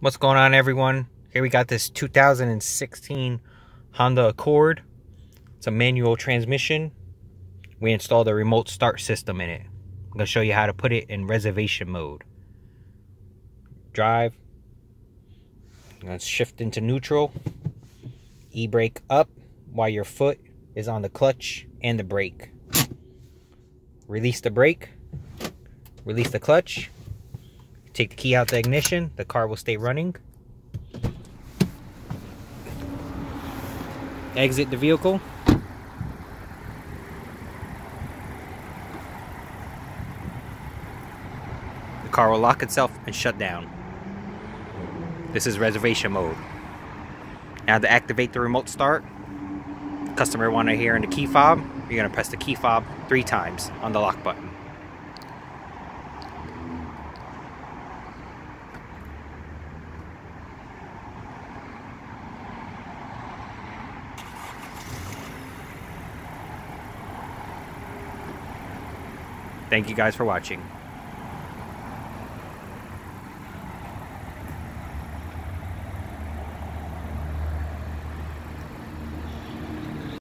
What's going on, everyone? Here we got this 2016 Honda Accord. It's a manual transmission. We installed a remote start system in it. I'm going to show you how to put it in reservation mode. Drive. Let's shift into neutral. E-brake up while your foot is on the clutch and the brake. Release the brake. Release the clutch. Take the key out the ignition, the car will stay running. Exit the vehicle. The car will lock itself and shut down. This is reservation mode. Now to activate the remote start, customer want to hear in the key fob, you're going to press the key fob 3 times on the lock button. Thank you guys for watching.